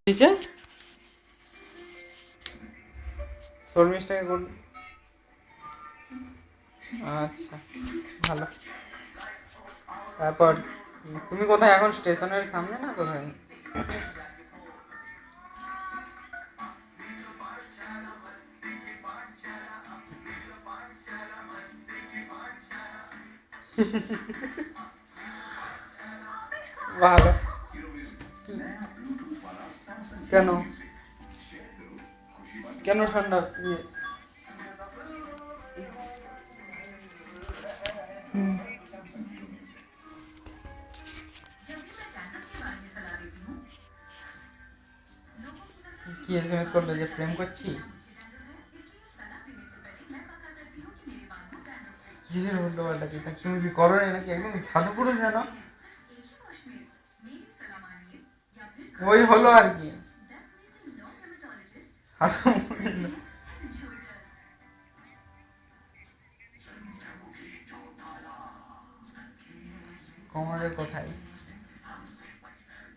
নিচে শর্মিষ্ঠাকে কোন? আচ্ছা, ভালো। তারপর তুমি কোথায় এখন? স্টেশনের সামনে না কোথায়? ভালো। কেন? কেন ঠান্ডা? কি এসএমএস করলে যে প্রেম করছি? কিসের উল্টো পাল্টা চিন্তা? তুমি কি করো নাকি? একদম সাধু পুরুষ জানো? ওই হলো আর কি সাধু। কমরের কোথায়?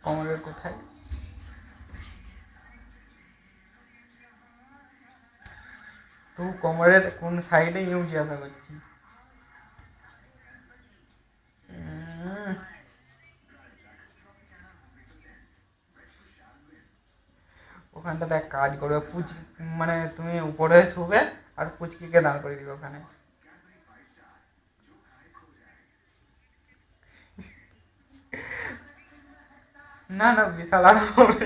কমরের কোথায়? তো কোমরের কোন সাইডে জিজ্ঞাসা করছি। ওখানটাতে এক কাজ করবে, মানে তুমি উপরে শুবে আর পুচকিকে দাঁড় করে দিবে ওখানে। না না, বিশাল আরাম হবে।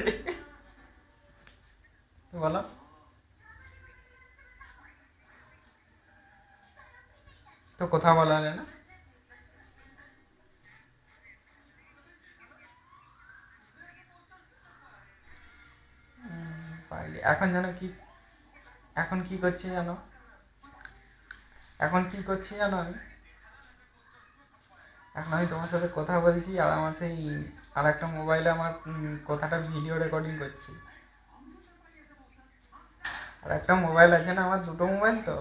বলো। তো কথা বলা না? পাইলে এখন জানো কি? এখন কি করছি জানো? এখন কি করছি জানো আমি? এখন আমি তোমার সাথে কথা বলছি আর আমার সেই আর একটা মোবাইলে আমার কথাটা ভিডিও রেকর্ডিং করছি। আর একটা মোবাইল আছে না, আমার দুটো মোবাইল তো।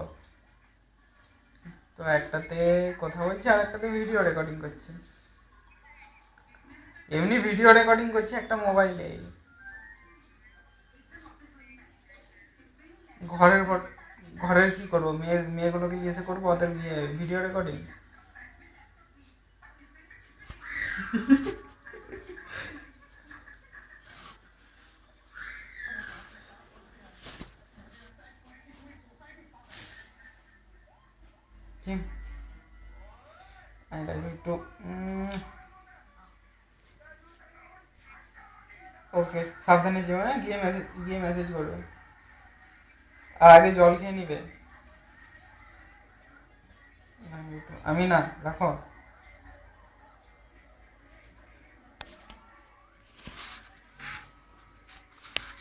তো একটাতে কথা বলছি আর একটাতে ভিডিও রেকর্ডিং করছি। এমনি ভিডিও রেকর্ডিং করছি একটা মোবাইলে। ঘরের ঘরের কি করবো? মেয়েগুলোকে জিজ্ঞেস করবো ওদের ভিডিও রেকর্ডিং। একটু ওকে, সাবধানে যেও, হ্যাঁ? গিয়ে মেসেজ করবে। আর আগে জল খেয়ে নিবে। আমি না, রাখো।